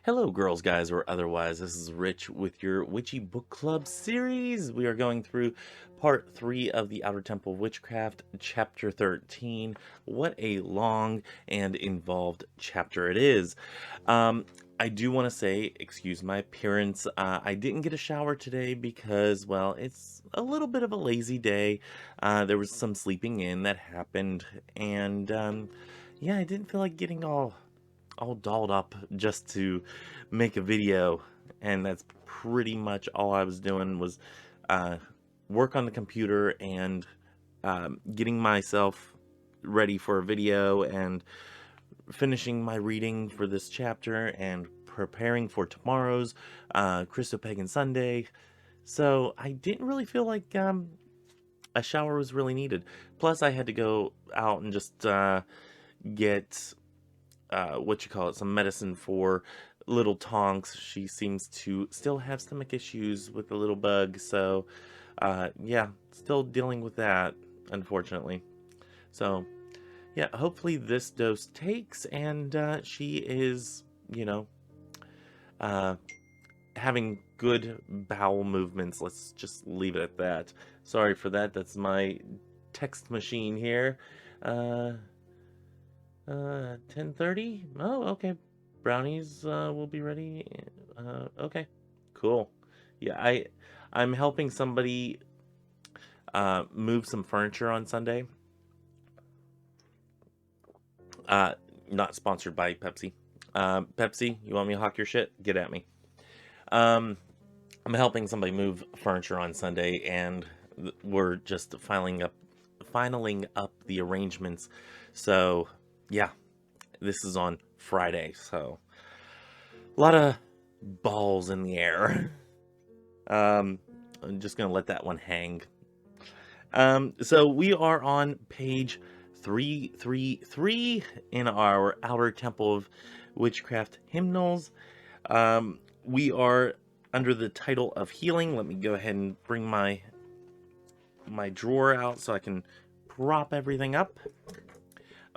Hello, girls, guys, or otherwise. This is Rich with your Witchy Book Club series. We are going through part 3 of the Outer Temple of Witchcraft, chapter 13. What a long and involved chapter it is. Um, I do want to say, excuse my appearance, I didn't get a shower today because, well, it's a little bit of a lazy day. There was some sleeping in that happened, and yeah, I didn't feel like getting all dolled up just to make a video, and that's pretty much all I was doing was uh, work on the computer and getting myself ready for a video and finishing my reading for this chapter and preparing for tomorrow's Christo-Pagan Sunday. So I didn't really feel like a shower was really needed. Plus, I had to go out and just get some medicine for little Tonks. She seems to still have stomach issues with the little bug, so yeah, still dealing with that, unfortunately. So yeah, hopefully this dose takes, and she is, uh, having good bowel movements. Let's just leave it at that. Sorry for that. That's my text machine here. Uh, 10:30? Oh, okay. Brownies will be ready. Okay. Cool. Yeah, I'm helping somebody move some furniture on Sunday. Uh Not sponsored by Pepsi. Pepsi, you want me to hawk your shit? Get at me. Um I'm helping somebody move furniture on Sunday, and we're just finaling up the arrangements. So, yeah, this is on Friday, so a lot of balls in the air. I'm just gonna let that one hang. So we are on page 333 in our Outer Temple of Witchcraft hymnals. We are under the title of healing. Let me go ahead and bring my drawer out so I can prop everything up.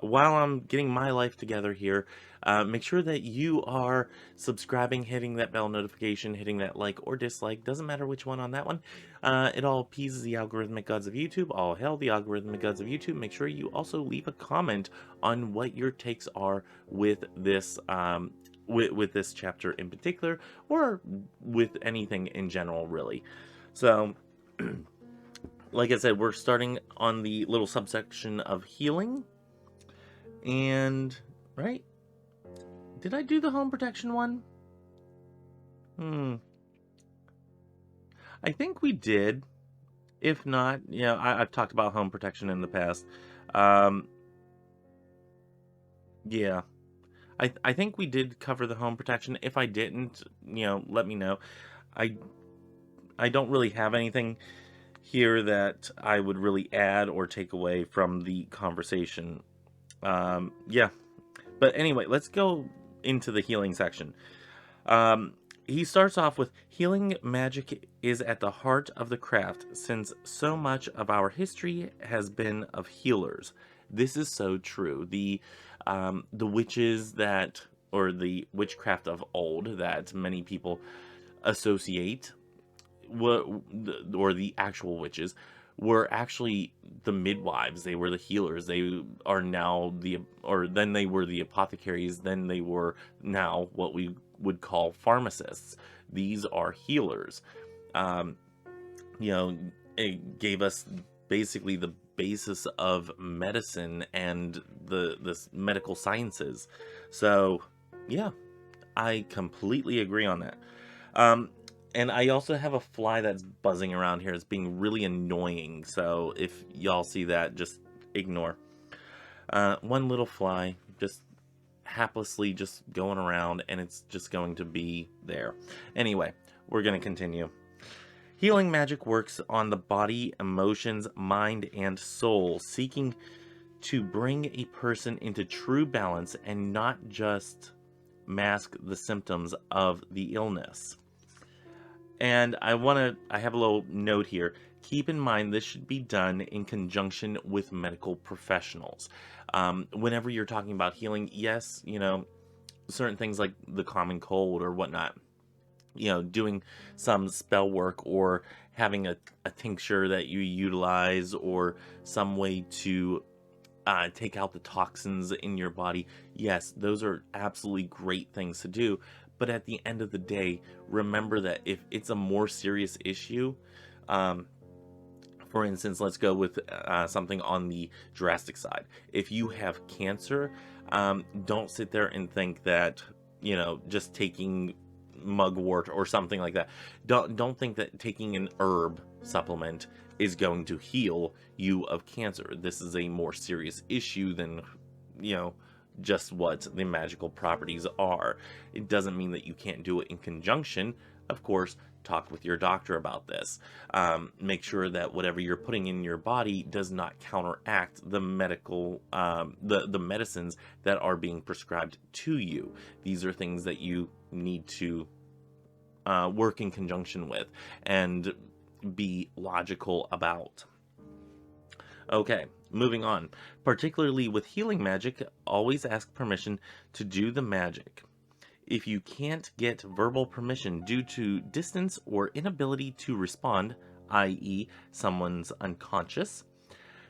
While I'm getting my life together here, make sure that you are subscribing, hitting that bell notification, hitting that like or dislike. Doesn't matter which one on that one. It all appeases the algorithmic gods of YouTube. All hail the algorithmic gods of YouTube. Make sure you also leave a comment on what your takes are with this with this chapter in particular, or with anything in general, really. So, like I said, we're starting on the little subsection of healing. And, right? Did I do the home protection one? I think we did. If not, I've talked about home protection in the past. Um, yeah. I think we did cover the home protection. If I didn't, let me know. I I don't really have anything here that I would really add or take away from the conversation. Yeah. But anyway, let's go into the healing section. He starts off with healing magic is at the heart of the craft since so much of our history has been of healers. This is so true. The witches that, or the witchcraft of old that many people associate, or the actual witches, were actually the midwives. They were the healers. They are now or then they were the apothecaries. Then they were now what we would call pharmacists. These are healers. Um, it gave us basically the basis of medicine and the medical sciences. So, yeah, I completely agree on that. Um, and I also have a fly that's buzzing around here. It's being really annoying. So if y'all see that, just ignore. One little fly just haplessly just going around, and it's just going to be there. Anyway, we're going to continue. Healing magic works on the body, emotions, mind, and soul, seeking to bring a person into true balance and not just mask the symptoms of the illness. And I have a little note here. Keep in mind this should be done in conjunction with medical professionals. Whenever you're talking about healing, yes, certain things like the common cold or whatnot, doing some spell work or having a tincture that you utilize or some way to take out the toxins in your body. Yes, those are absolutely great things to do. But at the end of the day, remember that if it's a more serious issue, um, for instance, let's go with something on the drastic side. If you have cancer, don't sit there and think that, just taking mugwort or something like that. Don't think that taking an herb supplement is going to heal you of cancer. This is a more serious issue than, you know, just what the magical properties are. It doesn't mean that you can't do it in conjunction. Of course, talk with your doctor about this. Make sure that whatever you're putting in your body does not counteract the medical, the medicines that are being prescribed to you. These are things that you need to work in conjunction with and be logical about. Okay, moving on. Particularly with healing magic, always ask permission to do the magic. If you can't get verbal permission due to distance or inability to respond, i.e., someone's unconscious,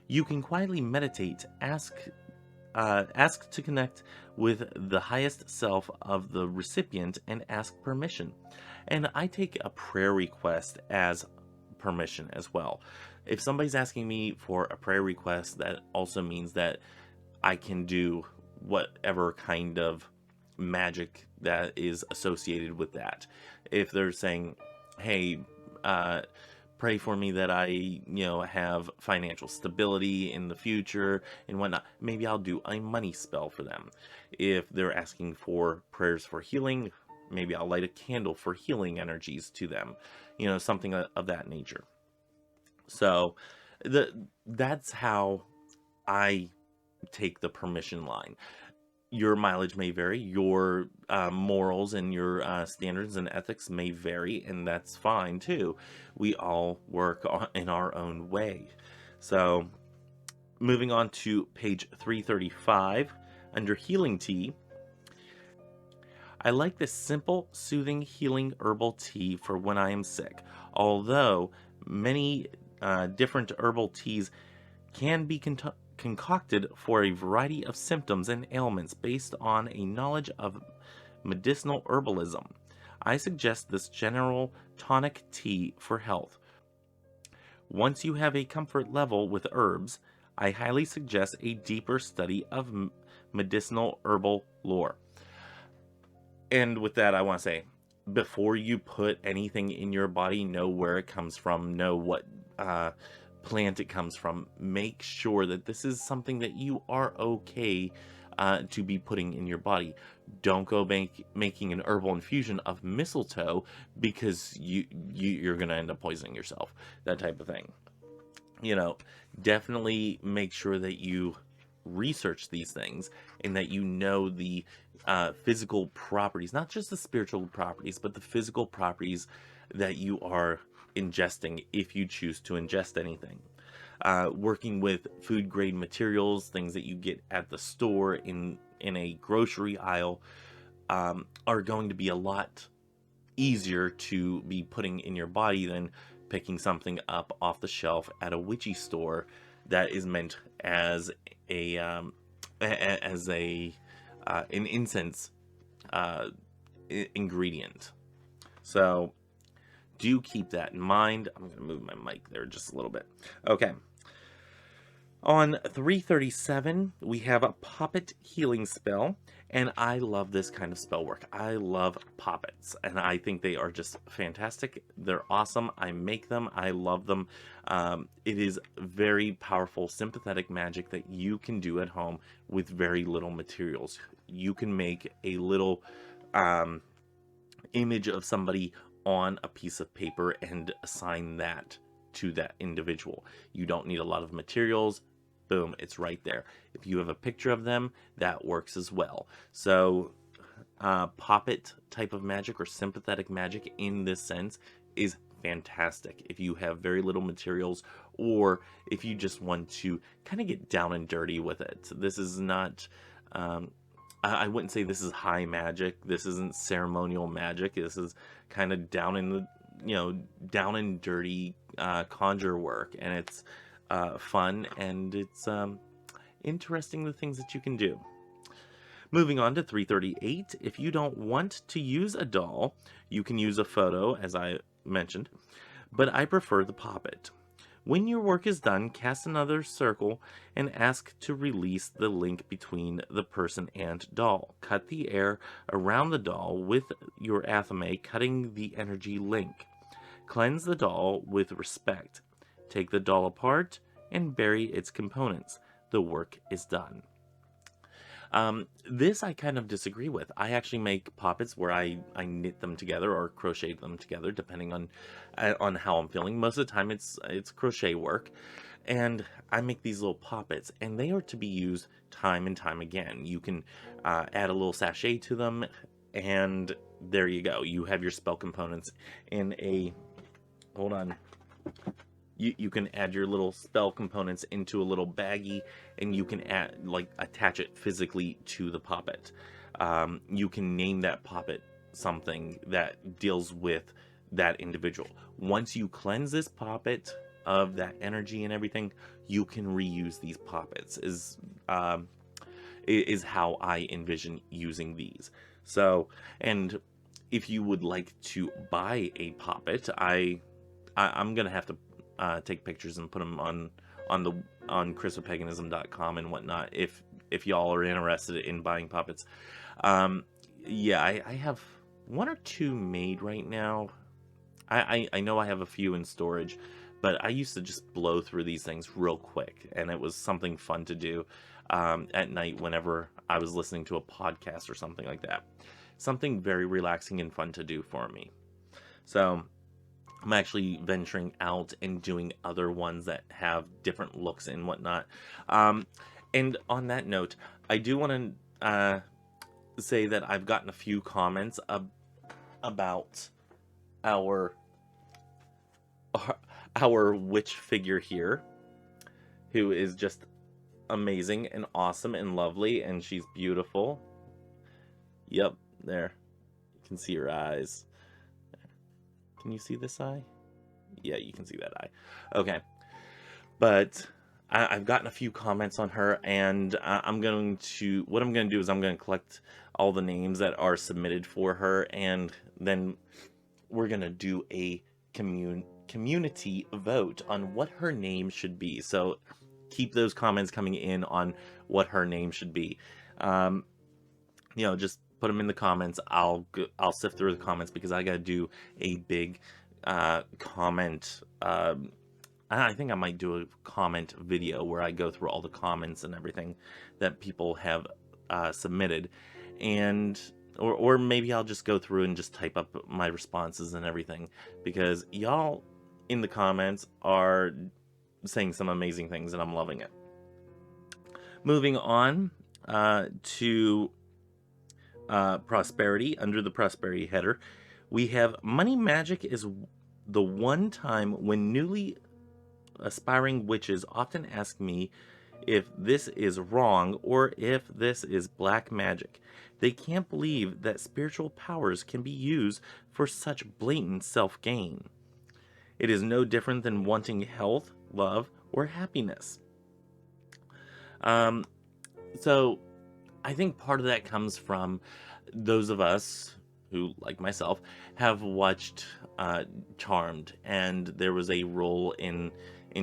you can quietly meditate, ask to connect with the highest self of the recipient, and ask permission. And I take a prayer request as permission as well. If somebody's asking me for a prayer request, that also means that I can do whatever kind of magic that is associated with that. If they're saying, hey, pray for me that I, have financial stability in the future and whatnot, maybe I'll do a money spell for them. If they're asking for prayers for healing, maybe I'll light a candle for healing energies to them, something of that nature. So that's how I take the permission line. Your mileage may vary, your morals and your standards and ethics may vary, and that's fine too. We all work in our own way. So, moving on to page 335, under Healing Tea. I like this simple, soothing, healing herbal tea for when I am sick. Although many different herbal teas can be concocted for a variety of symptoms and ailments based on a knowledge of medicinal herbalism, I suggest this general tonic tea for health. Once you have a comfort level with herbs, I highly suggest a deeper study of medicinal herbal lore. And with that, I want to say, before you put anything in your body, know where it comes from, know what plant it comes from. Make sure that this is something that you are okay to be putting in your body. Don't go making an herbal infusion of mistletoe because you're going to end up poisoning yourself. That type of thing. Definitely make sure that you research these things and that you know the physical properties, not just the spiritual properties, but the physical properties that you are ingesting if you choose to ingest anything. Working with food grade materials, things that you get at the store in a grocery aisle, are going to be a lot easier to be putting in your body than picking something up off the shelf at a witchy store that is meant as an incense ingredient. So do keep that in mind. I'm going to move my mic there just a little bit. Okay. On 337, we have a poppet healing spell, and I love this kind of spell work. I love poppets, and I think they are just fantastic. They're awesome. I make them. I love them. It is very powerful, sympathetic magic that you can do at home with very little materials. You can make a little image of somebody on a piece of paper and assign that to that individual. You don't need a lot of materials. Boom, it's right there. If you have a picture of them, that works as well. So poppet type of magic or sympathetic magic in this sense is fantastic if you have very little materials or if you just want to kind of get down and dirty with it. This is not I wouldn't say this is high magic. This isn't ceremonial magic. This is kind of down in the, down and dirty conjure work, and it's fun, and it's interesting the things that you can do. Moving on to 338, if you don't want to use a doll, you can use a photo, as I mentioned, but I prefer the poppet. When your work is done, cast another circle and ask to release the link between the person and doll. Cut the air around the doll with your athame, cutting the energy link. Cleanse the doll with respect. Take the doll apart and bury its components. The work is done. This I kind of disagree with. I actually make poppets where I knit them together or crochet them together, depending on how I'm feeling. Most of the time it's crochet work, and I make these little poppets, and they are to be used time and time again. You can add a little sachet to them, and there you go. You have your spell components in a... Hold on. You can add your little spell components into a little baggie, and you can attach it physically to the poppet. You can name that poppet something that deals with that individual. Once you cleanse this poppet of that energy and everything, you can reuse these poppets. Is how I envision using these. So, and if you would like to buy a poppet, I'm gonna have to take pictures and put them on Christo-Paganism.com and whatnot if y'all are interested in buying puppets. Yeah, I have one or two made right now. I know I have a few in storage, but I used to just blow through these things real quick, and it was something fun to do at night whenever I was listening to a podcast or something like that. Something very relaxing and fun to do for me. So I'm actually venturing out and doing other ones that have different looks and whatnot. And on that note, I do want to say that I've gotten a few comments about our witch figure here, who is just amazing and awesome and lovely, and she's beautiful. Yep, there. You can see her eyes. Can you see this eye? Yeah, you can see that eye. Okay. But I've gotten a few comments on her, and what I'm going to do is I'm going to collect all the names that are submitted for her, and then we're going to do a community vote on what her name should be. So keep those comments coming in on what her name should be. Just put them in the comments. I'll sift through the comments because I got to do a big comment. I think I might do a comment video where I go through all the comments and everything that people have submitted, and or maybe I'll just go through and just type up my responses and everything, because y'all in the comments are saying some amazing things and I'm loving it. Moving on to prosperity. Under the prosperity header, we have money magic is the one time when newly aspiring witches often ask me if this is wrong or if this is black magic. They can't believe that spiritual powers can be used for such blatant self-gain. It is no different than wanting health, love, or happiness. So I think part of that comes from those of us who, like myself, have watched Charmed, and there was a role in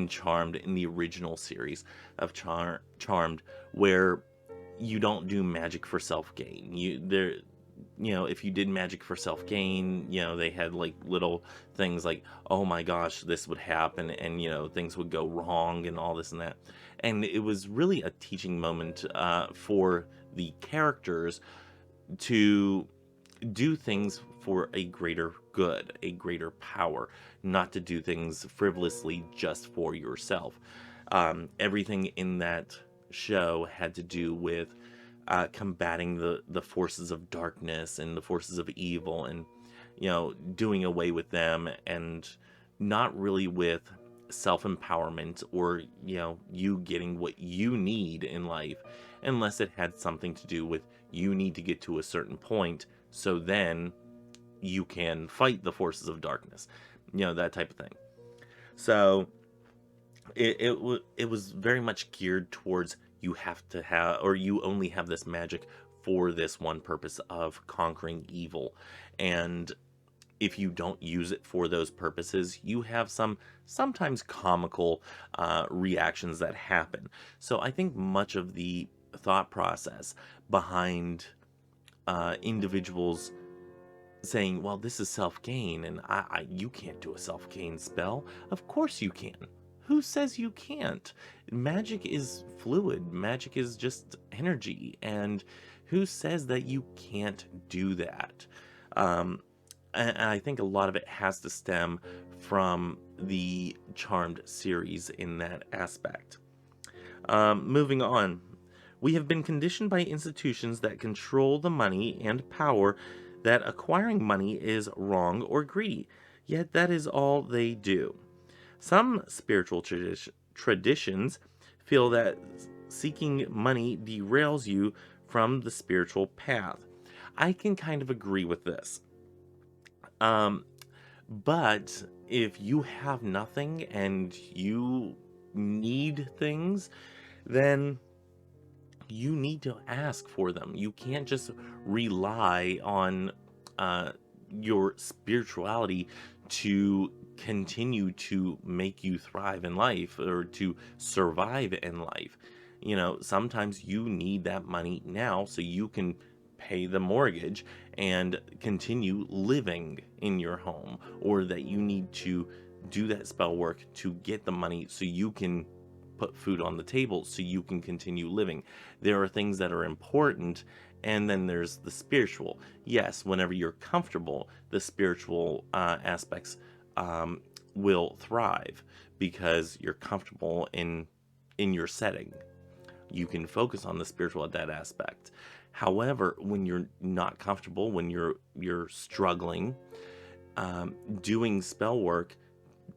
Charmed in the original series of Charmed where you don't do magic for self-gain. If you did magic for self-gain, they had like little things like, oh my gosh, this would happen, and things would go wrong and all this and that. And it was really a teaching moment for the characters to do things for a greater good, a greater power, not to do things frivolously just for yourself. Everything in that show had to do with combating the forces of darkness and the forces of evil, and doing away with them, and not really with self-empowerment or you getting what you need in life, unless it had something to do with You need to get to a certain point so then you can fight the forces of darkness. That type of thing. So it was very much geared towards you have to have, or you only have this magic for this one purpose of conquering evil. And if you don't use it for those purposes, you have sometimes comical reactions that happen. So I think much of the thought process behind individuals saying, well, this is self-gain, and you can't do a self-gain spell. Of course you can. Who says you can't? Magic is fluid. Magic is just energy. And who says that you can't do that? And I think a lot of it has to stem from the Charmed series in that aspect. Moving on. We have been conditioned by institutions that control the money and power that acquiring money is wrong or greedy, yet that is all they do. Some spiritual traditions feel that seeking money derails you from the spiritual path. I can kind of agree with this. But if you have nothing and you need things, then you need to ask for them. You can't just rely on your spirituality to continue to make you thrive in life or to survive in life. Sometimes you need that money now so you can pay the mortgage and continue living in your home, or that you need to do that spell work to get the money so you can put food on the table so you can continue living. There are things that are important, and then there's the spiritual. Yes, whenever you're comfortable, the spiritual aspects will thrive because you're comfortable in your setting. You can focus on the spiritual at that aspect. However, when you're not comfortable, when you're struggling, doing spell work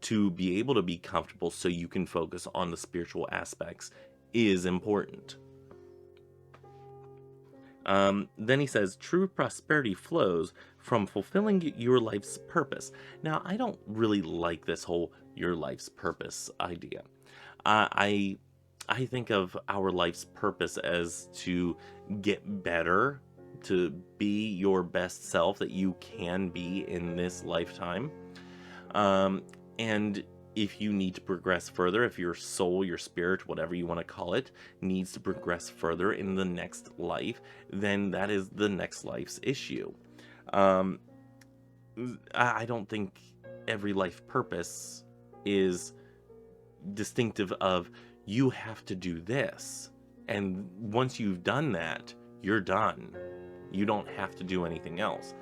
to be able to be comfortable so you can focus on the spiritual aspects is important. Then he says, true prosperity flows from fulfilling your life's purpose. Now, I don't really like this whole your life's purpose idea. I think of our life's purpose as to get better, to be your best self that you can be in this lifetime. And if you need to progress further, if your soul, your spirit, whatever you want to call it, needs to progress further in the next life, then that is the next life's issue. I don't think every life purpose is distinctive of you have to do this, and once you've done that, you're done. You don't have to do anything else.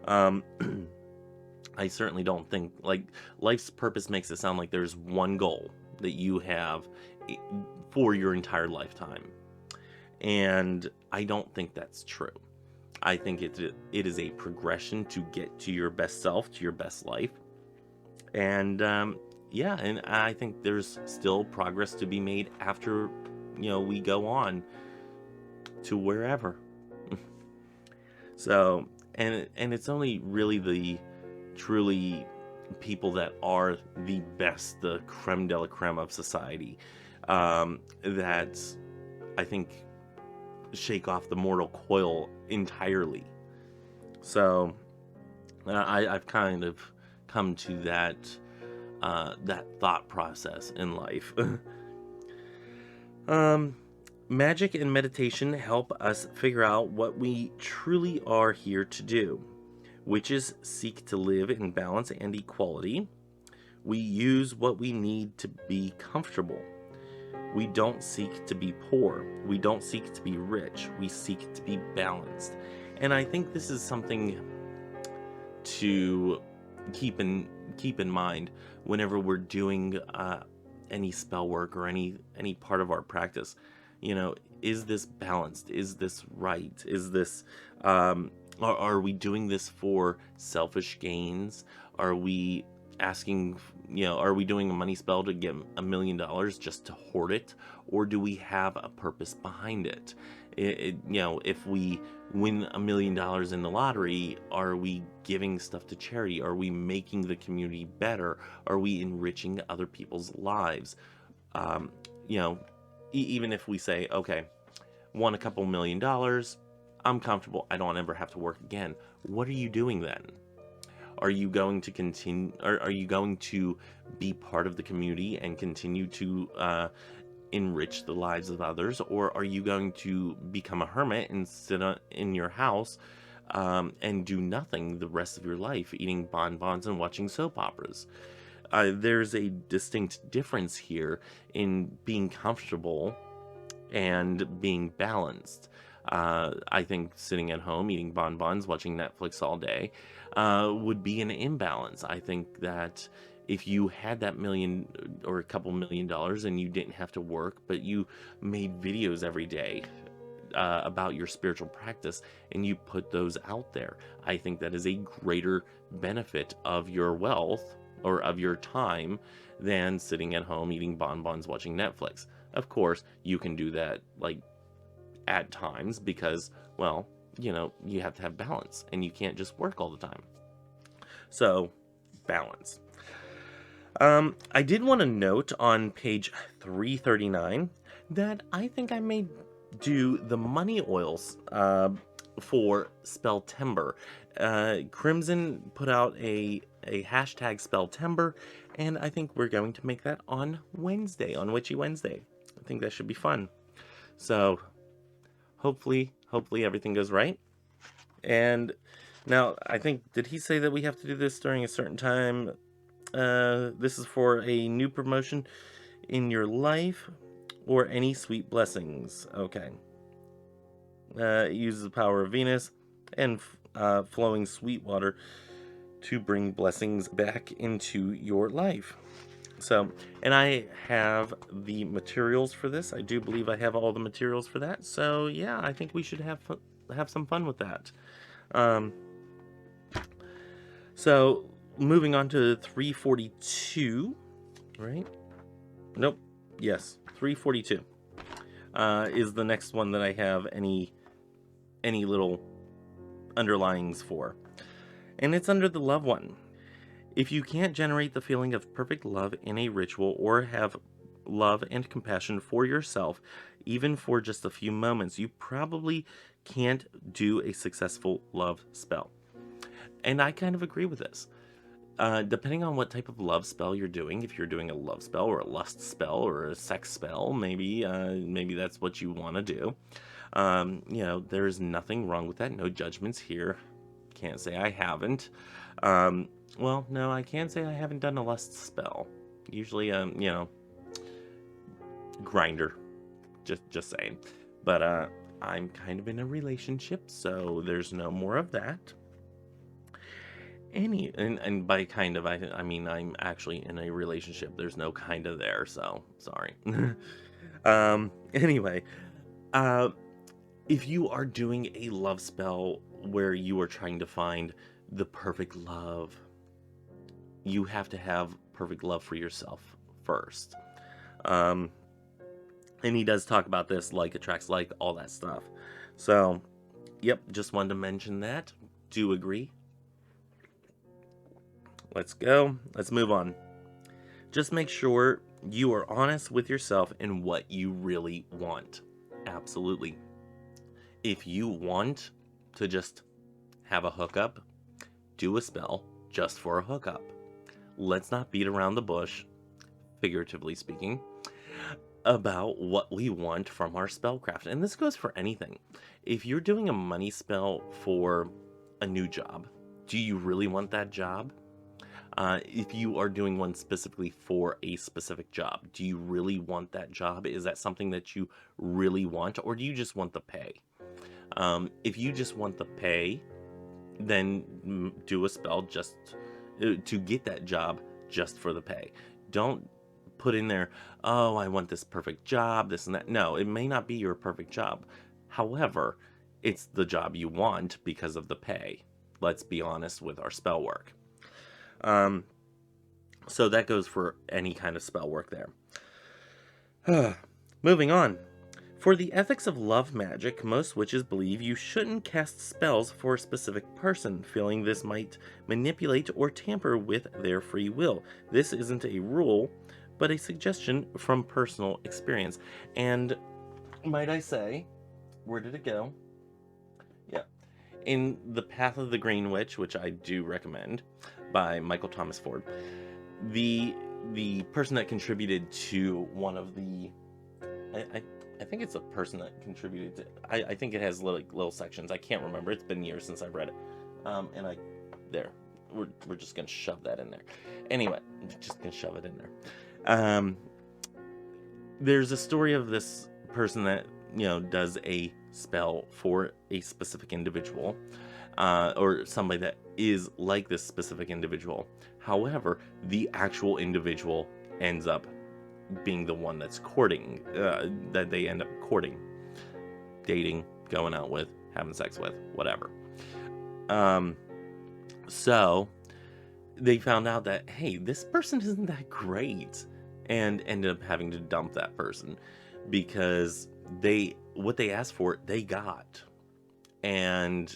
I certainly don't think, like, life's purpose makes it sound like there's one goal that you have for your entire lifetime. And I don't think that's true. I think it is a progression to get to your best self, to your best life. And yeah, and I think there's still progress to be made after, we go on to wherever. So, and it's only really the truly people that are the best, the creme de la creme of society, that I think shake off the mortal coil entirely. So I've kind of come to that thought process in life. Magic and meditation help us figure out what we truly are here to do. Witches seek to live in balance and equality. We use what we need to be comfortable. We don't seek to be poor. We don't seek to be rich. We seek to be balanced. And I think this is something to keep in mind whenever we're doing any spell work or any part of our practice. Is this balanced? Is this right? Is this are we doing this for selfish gains? Are we asking, are we doing a money spell to get $1 million just to hoard it? Or do we have a purpose behind it? If we win $1 million in the lottery, are we giving stuff to charity? Are we making the community better? Are we enriching other people's lives? Um, you know, Even if we say, okay, won a couple $1 million, I'm comfortable, I don't ever have to work again. What are you doing then? Are you going to continue? Are you going to be part of the community and continue to enrich the lives of others, or are you going to become a hermit and sit in your house and do nothing the rest of your life, eating bonbons and watching soap operas? There's a distinct difference here in being comfortable and being balanced. I think sitting at home eating bonbons, watching Netflix all day would be an imbalance. I think that if you had that million or a couple $1 million and you didn't have to work, but you made videos every day about your spiritual practice and you put those out there, I think that is a greater benefit of your wealth or of your time than sitting at home eating bonbons watching Netflix. Of course, you can do that like at times because, well, you have to have balance and you can't just work all the time. So, balance. I did want to note on page 339 that I think I may do the money oils for Spelltember. Crimson put out a hashtag Spelltember, and I think we're going to make that on Wednesday, on Witchy Wednesday. I think that should be fun. So hopefully everything goes right. And now I think, did he say that we have to do this during a certain time? This is for a new promotion in your life or any sweet blessings. Okay. It uses the power of Venus and flowing sweet water to bring blessings back into your life. So, and I have the materials for this. I do believe I have all the materials for that. So yeah, I think we should have some fun with that. So moving on to 342, right? Nope. Yes, 342 is the next one that I have any little underlyings for, and it's under the love one. If you can't generate the feeling of perfect love in a ritual or have love and compassion for yourself, even for just a few moments, you probably can't do a successful love spell. And I kind of agree with this. Depending on what type of love spell you're doing, if you're doing a love spell or a lust spell or a sex spell, maybe that's what you want to do. There's nothing wrong with that. No judgments here. Can't say I haven't. Well, no, I can say I haven't done a lust spell. Usually, grinder. Just saying. But I'm kind of in a relationship, so there's no more of that. And by kind of, I mean I'm actually in a relationship. There's no kind of there, so sorry. Anyway, if you are doing a love spell where you are trying to find the perfect love, you have to have perfect love for yourself first. And he does talk about this, like attracts like, all that stuff. So, yep, just wanted to mention that. Do agree. Let's go. Let's move on. Just make sure you are honest with yourself and what you really want. Absolutely. If you want to just have a hookup, do a spell just for a hookup. Let's not beat around the bush, figuratively speaking, about what we want from our spellcraft. And this goes for anything. If you're doing a money spell for a new job, do you really want that job? If you are doing one specifically for a specific job, do you really want that job? Is that something that you really want, or do you just want the pay? If you just want the pay, then do a spell just to get that job just for the pay. Don't put in there, oh, I want this perfect job, this and that. No, it may not be your perfect job. However, it's the job you want because of the pay. Let's be honest with our spell work. So that goes for any kind of spell work there. Moving on. For the ethics of love magic, most witches believe you shouldn't cast spells for a specific person, feeling this might manipulate or tamper with their free will. This isn't a rule, but a suggestion from personal experience. And might I say, where did it go? Yeah. In The Path of the Green Witch, which I do recommend, by Michael Thomas Ford, the person that contributed to one of the I think it's a person that contributed to. I think it has little sections. I can't remember. It's been years since I've read it. And there, we're just gonna shove that in there. Anyway, just gonna shove it in there. There's a story of this person that does a spell for a specific individual, or somebody that is like this specific individual. However, the actual individual ends up being the one that's courting, that they end up courting, dating, going out with, having sex with, whatever. So they found out that, hey, this person isn't that great, and ended up having to dump that person because what they asked for, they got. And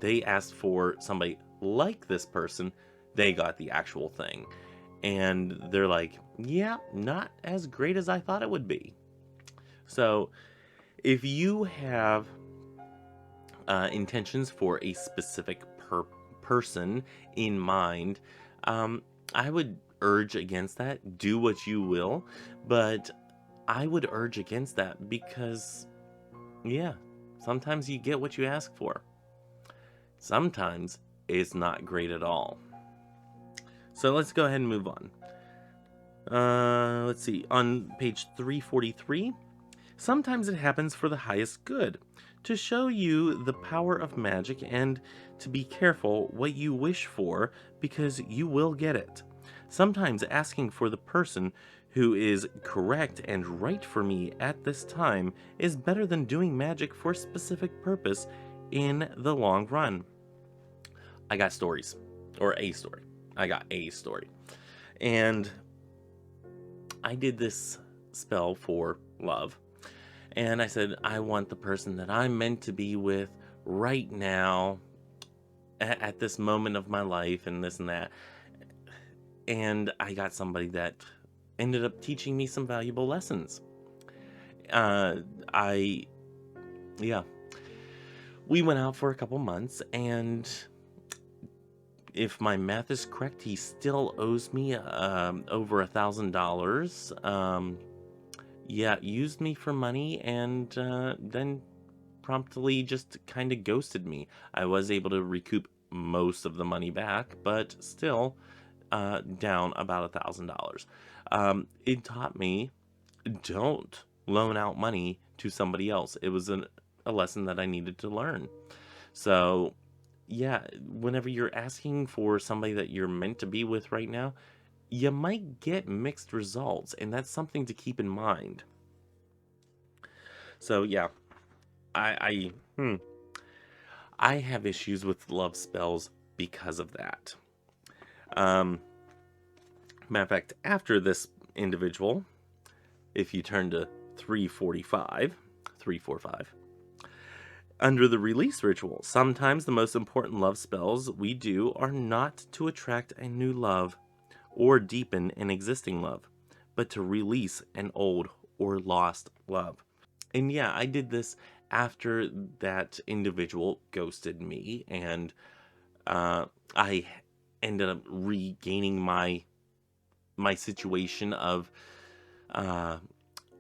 they asked for somebody like this person, they got the actual thing. And they're like, yeah, not as great as I thought it would be. So if you have intentions for a specific person in mind, I would urge against that. Do what you will, but I would urge against that because, yeah, sometimes you get what you ask for. Sometimes it's not great at all. So let's go ahead and move on. Let's see. On page 343, sometimes it happens for the highest good, to show you the power of magic and to be careful what you wish for because you will get it. Sometimes asking for the person who is correct and right for me at this time is better than doing magic for a specific purpose in the long run. I got stories, or a story. I got a story. And I did this spell for love. And I said, I want the person that I'm meant to be with right now, at this moment of my life, and this and that. And I got somebody that ended up teaching me some valuable lessons. We went out for a couple months, and if my math is correct, he still owes me over $1,000. Used me for money, and then promptly just kind of ghosted me. I was able to recoup most of the money back, but still down about $1,000. It taught me, don't loan out money to somebody else. It was a lesson that I needed to learn. So yeah, whenever you're asking for somebody that you're meant to be with right now, you might get mixed results, and that's something to keep in mind. So yeah, I have issues with love spells because of that. Matter of fact, after this individual, if you turn to 345, under the release ritual, sometimes the most important love spells we do are not to attract a new love or deepen an existing love, but to release an old or lost love. And yeah, I did this after that individual ghosted me, and I ended up regaining my situation of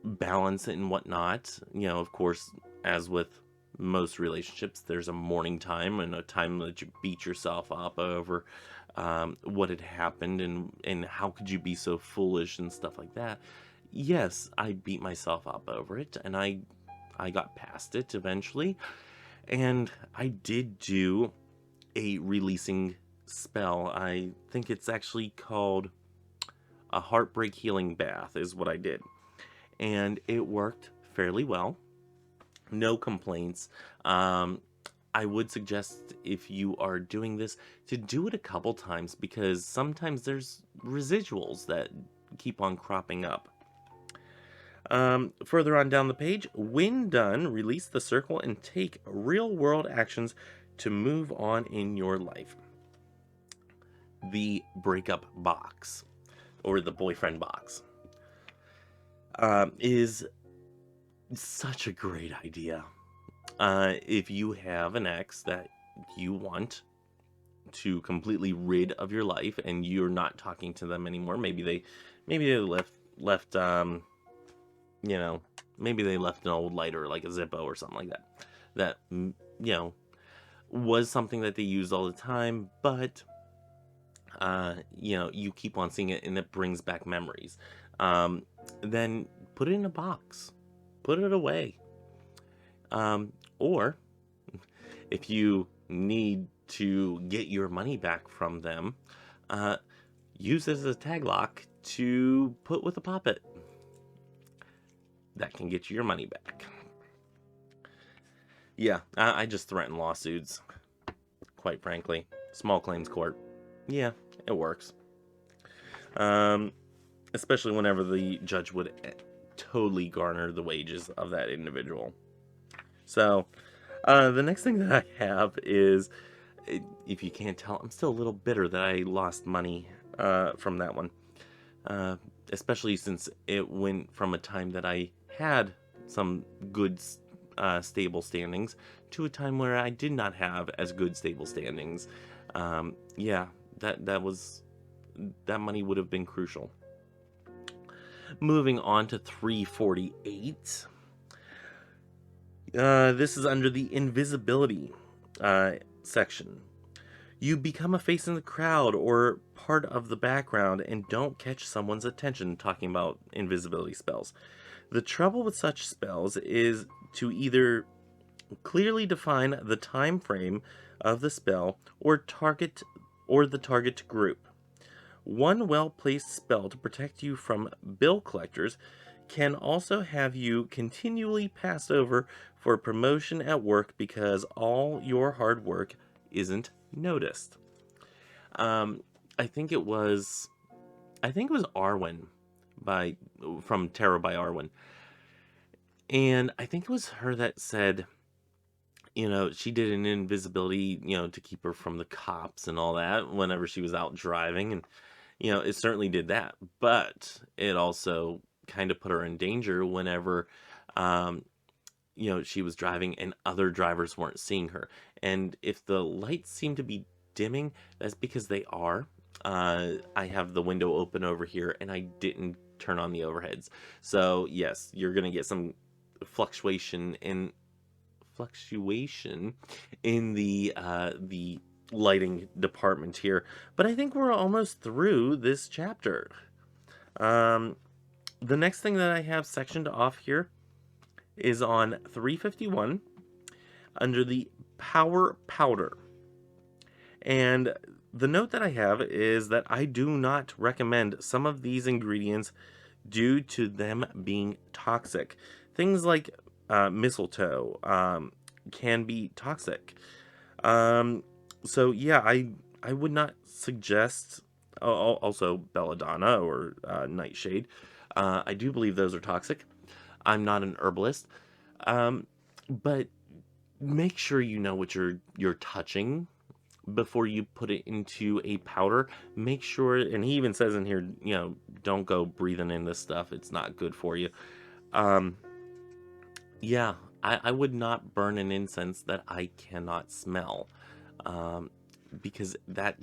balance and whatnot. Of course, as with most relationships, there's a mourning time and a time that you beat yourself up over what had happened and how could you be so foolish and stuff like that. Yes, I beat myself up over it, and I got past it eventually, and I did do a releasing spell. I think it's actually called a heartbreak healing bath is what I did, and it worked fairly well. No complaints. I would suggest, if you are doing this, to do it a couple times, because sometimes there's residuals that keep on cropping up. Further on down the page, when done, release the circle and take real-world actions to move on in your life. The Breakup Box, or the Boyfriend Box, is such a great idea. If you have an ex that you want to completely rid of your life and you're not talking to them anymore, maybe they left you know, maybe they left an old lighter like a Zippo or something like that was something that they used all the time, but you keep on seeing it and it brings back memories. Then put it in a box, put it away. Or if you need to get your money back from them, use it as a tag lock to put with a poppet. That can get you your money back. Yeah, I just threaten lawsuits, quite frankly. Small claims court. Yeah, it works. Especially whenever the judge would totally garner the wages of that individual. So, the next thing that I have is, if you can't tell, I'm still a little bitter that I lost money from that one. Especially since it went from a time that I had some good stable standings to a time where I did not have as good stable standings. Yeah, that money would have been crucial. Moving on to 348. This is under the invisibility section. You become a face in the crowd or part of the background and don't catch someone's attention, talking about invisibility spells. The trouble with such spells is to either clearly define the time frame of the spell or the target group. One well-placed spell to protect you from bill collectors can also have you continually passed over for promotion at work because all your hard work isn't noticed. I think it was Arwen from Tarot by Arwen. And I think it was her that said, she did an invisibility, to keep her from the cops and all that whenever she was out driving. And, it certainly did that. But it also kind of put her in danger whenever, she was driving and other drivers weren't seeing her. And if the lights seem to be dimming, that's because they are. I have the window open over here and I didn't turn on the overheads. So yes, you're going to get some fluctuation in the lighting department here, but I think we're almost through this chapter. The next thing that I have sectioned off here is on 351 under the power powder. And the note that I have is that I do not recommend some of these ingredients due to them being toxic. Things like mistletoe can be toxic. So yeah, I would not suggest. Also belladonna or nightshade. I do believe those are toxic. I'm not an herbalist, but make sure you know what you're touching before you put it into a powder. Make sure, and he even says in here, don't go breathing in this stuff. It's not good for you. Yeah, I would not burn an incense that I cannot smell, because that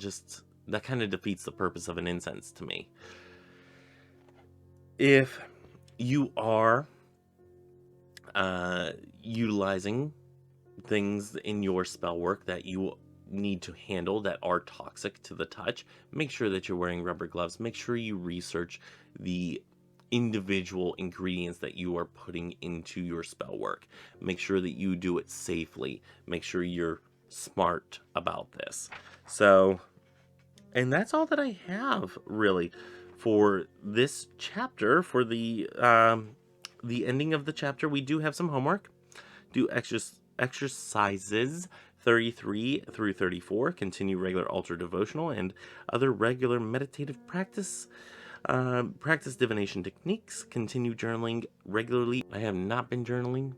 kind of defeats the purpose of an incense to me. If you are utilizing things in your spell work that you need to handle that are toxic to the touch, make sure that you're wearing rubber gloves. Make sure you research the individual ingredients that you are putting into your spell work. Make sure that you do it safely. Make sure you're smart about this. So, and that's all that I have really for this chapter. For the ending of the chapter, we do have some homework. Do exercises 33 through 34, continue regular altar devotional and other regular meditative practice. Practice divination techniques. Continue journaling regularly. I have not been journaling.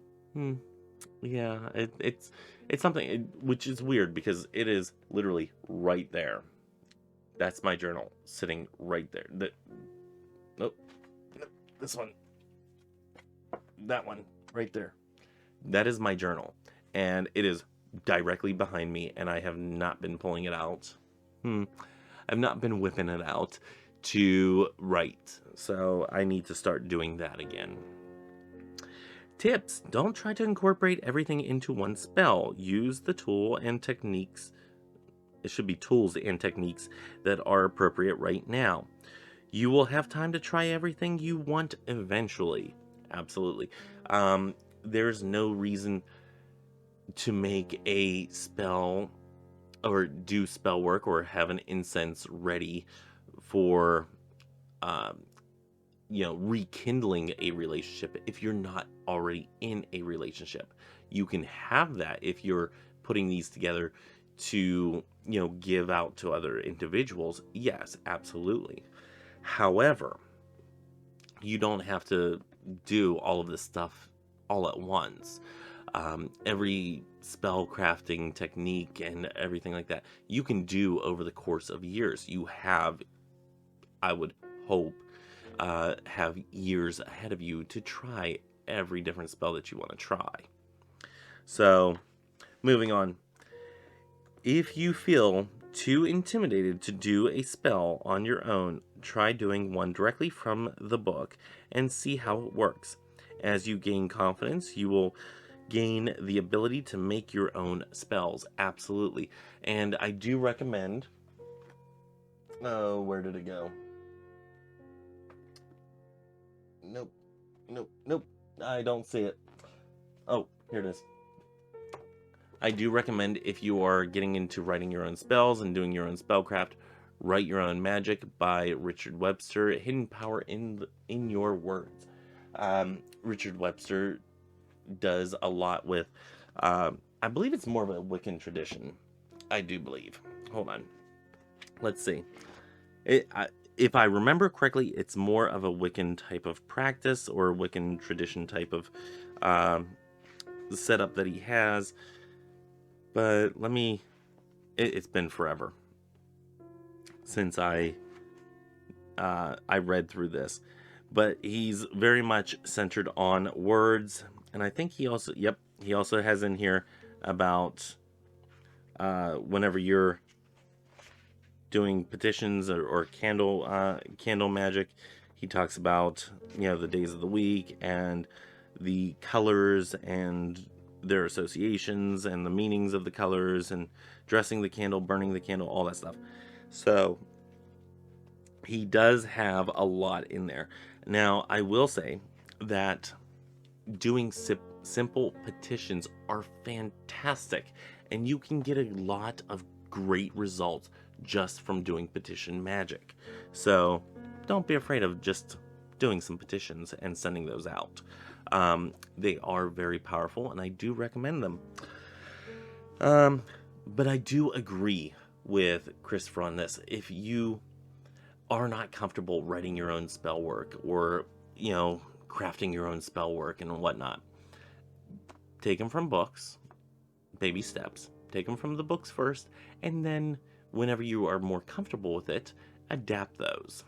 Yeah, it's something which is weird because it is literally right there. That's my journal sitting right there. Nope, this one, that one, right there. That is my journal, and it is directly behind me, and I have not been pulling it out. I've not been whipping it out to write, so I need to start doing that again. Tips: don't try to incorporate everything into one spell. Use the tool and techniques. It should be tools and techniques that are appropriate right now. You will have time to try everything you want eventually. Absolutely. There's no reason to make a spell or do spell work or have an incense ready for rekindling a relationship if you're not already in a relationship. You can have that if you're putting these together to give out to other individuals. Yes, absolutely. However, you don't have to do all of this stuff all at once. Every spell crafting technique and everything like that you can do over the course of years. You have, I would hope, have years ahead of you to try every different spell that you want to try. So, moving on. If you feel too intimidated to do a spell on your own, try doing one directly from the book and see how it works. As you gain confidence, you will gain the ability to make your own spells. Absolutely. And I do recommend... Oh, where did it go? Nope. I don't see it. Oh, here it is. I do recommend, if you are getting into writing your own spells and doing your own spellcraft, Write Your Own Magic by Richard Webster. Hidden Power in Your Words. Richard Webster does a lot with, I believe it's more of a Wiccan tradition. I do believe. Hold on. Let's see. If I remember correctly, it's more of a Wiccan type of practice or Wiccan tradition type of setup that he has. But let me... It's been forever since I read through this. But he's very much centered on words. And I think he also... Yep, he also has in here about whenever you're doing petitions or candle magic, he talks about the days of the week and the colors and their associations and the meanings of the colors and dressing the candle, burning the candle, all that stuff. So he does have a lot in there. Now, I will say that doing simple petitions are fantastic, and you can get a lot of great results just from doing petition magic. So don't be afraid of just doing some petitions and sending those out. They are very powerful, and I do recommend them. But I do agree with Christopher on this. If you are not comfortable writing your own spell work or, crafting your own spell work and whatnot, take them from books, baby steps. Take them from the books first, and then whenever you are more comfortable with it, adapt those.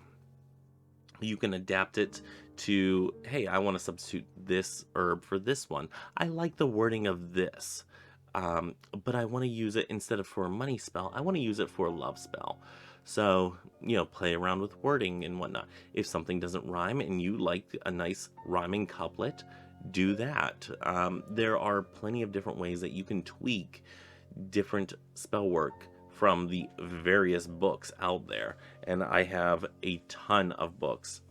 You can adapt it to, hey, I want to substitute this herb for this one. I like the wording of this, but I want to use it instead of for a money spell. I want to use it for a love spell. So, play around with wording and whatnot. If something doesn't rhyme and you like a nice rhyming couplet, do that. There are plenty of different ways that you can tweak different spell work from the various books out there, and I have a ton of books.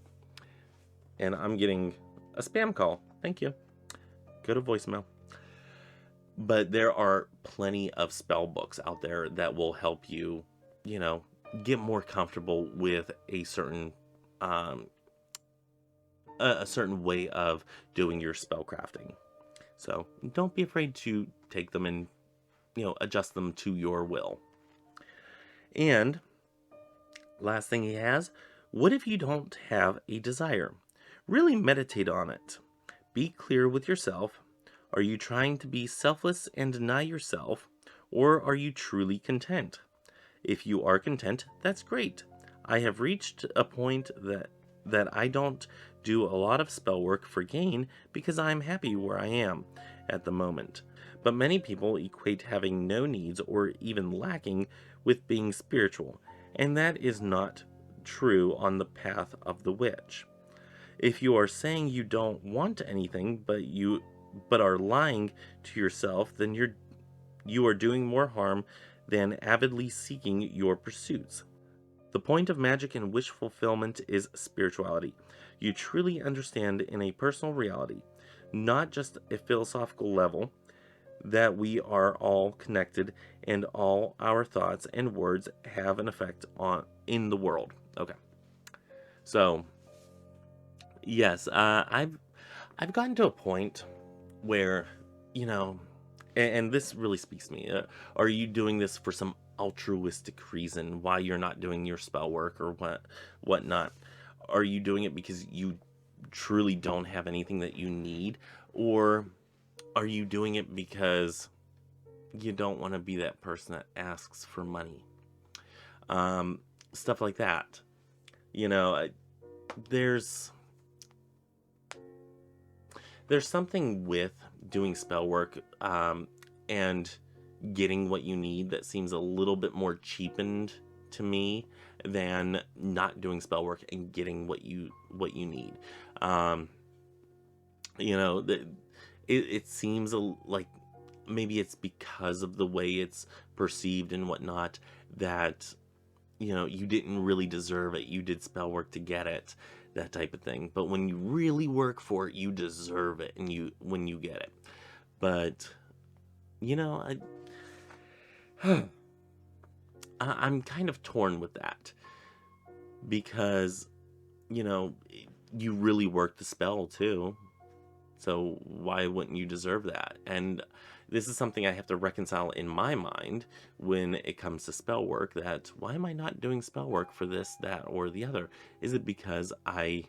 And I'm getting a spam call. Thank you. Go to voicemail. But there are plenty of spell books out there that will help you, get more comfortable with a certain way of doing your spell crafting. So don't be afraid to take them and adjust them to your will. And last thing he has, What if you don't have a desire? Really meditate on it. Be clear with yourself. Are you trying to be selfless and deny yourself, or are you truly content? If you are content, that's great. I have reached a point that I don't do a lot of spell work for gain because I'm happy where I am at the moment. But many people equate having no needs or even lacking with being spiritual, and that is not true on the path of the witch. If you are saying you don't want anything but are lying to yourself, then you are doing more harm than avidly seeking your pursuits. The point of magic and wish fulfillment is spirituality. You truly understand in a personal reality, not just a philosophical level, that we are all connected and all our thoughts and words have an effect on in the world. Okay. So, yes, I've gotten to a point where, you know, and this really speaks to me. Are you doing this for some altruistic reason why you're not doing your spell work or whatnot? Are you doing it because you truly don't have anything that you need, or are you doing it because you don't want to be that person that asks for money? Stuff like that. You know, there's something with doing spell work and getting what you need that seems a little bit more cheapened to me than not doing spell work and getting what you need. You know, it seems like maybe it's because of the way it's perceived and whatnot that, you know, you didn't really deserve it. You did spell work to get it, that type of thing. But when you really work for it, you deserve it, and when you get it. But, you know, I'm kind of torn with that because, you know, you really worked the spell too. So why wouldn't you deserve that? And this is something I have to reconcile in my mind when it comes to spell work, that why am I not doing spell work for this, that, or the other? Is it because I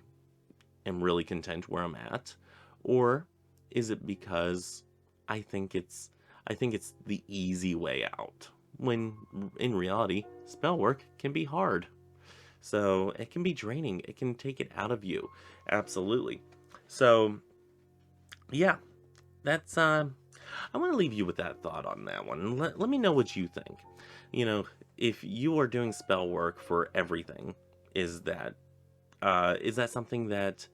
am really content where I'm at? Or is it because I think it's the easy way out? When in reality, spell work can be hard. So it can be draining. It can take it out of you. Absolutely. So yeah, that's I want to leave you with that thought on that one. Let me know what you think. You know, if you are doing spell work for everything, is that something that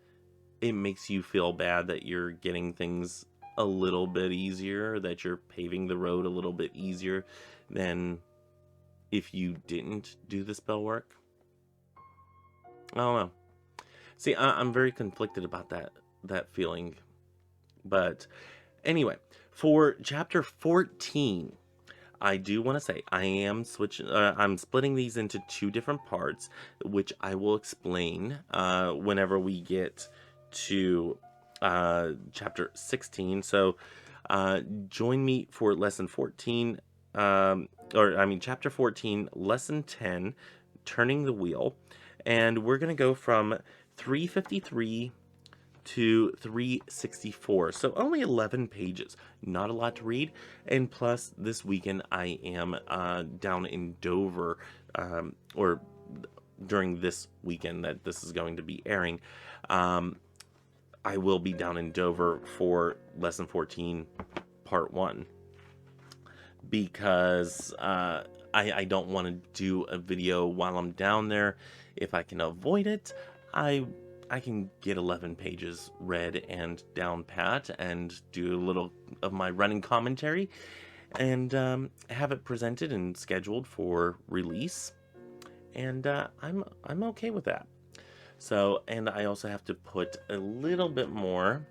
it makes you feel bad that you're getting things a little bit easier, that you're paving the road a little bit easier than if you didn't do the spell work? I don't know. See, I'm very conflicted about that feeling. But anyway, for chapter 14, I do want to say I am I'm splitting these into two different parts, which I will explain whenever we get to chapter 16. So join me for lesson 14, chapter 14, lesson 10, turning the wheel. And we're going to go from 353 to 364. So only 11 pages. Not a lot to read. And plus, this weekend I am down in Dover, or during this weekend that this is going to be airing. I will be down in Dover for lesson 14, part 1. Because I don't want to do a video while I'm down there. If I can avoid it, I can get 11 pages read and down pat and do a little of my running commentary and have it presented and scheduled for release. And I'm okay with that. So, and I also have to put a little bit more,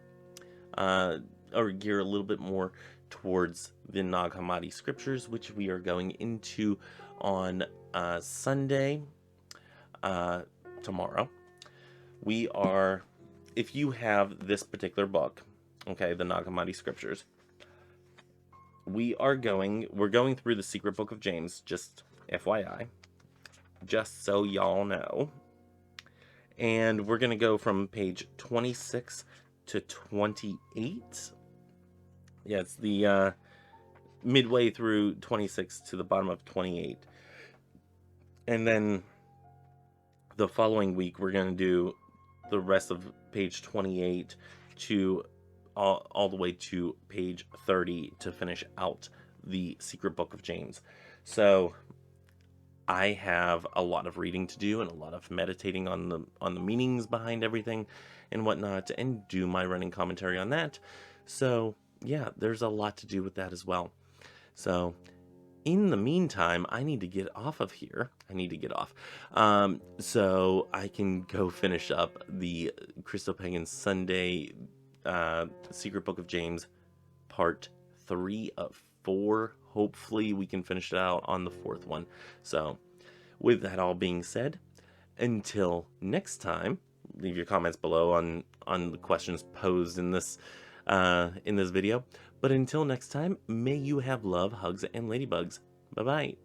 or gear a little bit more towards the Nag Hammadi scriptures, which we are going into on Sunday, tomorrow. We are, if you have this particular book, okay, the Nag Hammadi scriptures, we're going through the secret book of James, just FYI, just so y'all know. And we're going to go from page 26 to 28. Yeah, it's the midway through 26 to the bottom of 28. And then the following week, we're going to do the rest of page 28 to all the way to page 30 to finish out the Secret Book of James. So I have a lot of reading to do and a lot of meditating on the meanings behind everything and whatnot, and do my running commentary on that. So yeah, there's a lot to do with that as well. So in the meantime, I need to get off of here. I need to get off. So I can go finish up the Christo-Pagan Sunday Secret Book of James part 3 of 4. Hopefully we can finish it out on the 4th one. So with that all being said, until next time, leave your comments below on the questions posed in this video. But until next time, may you have love, hugs, and ladybugs. Bye-bye.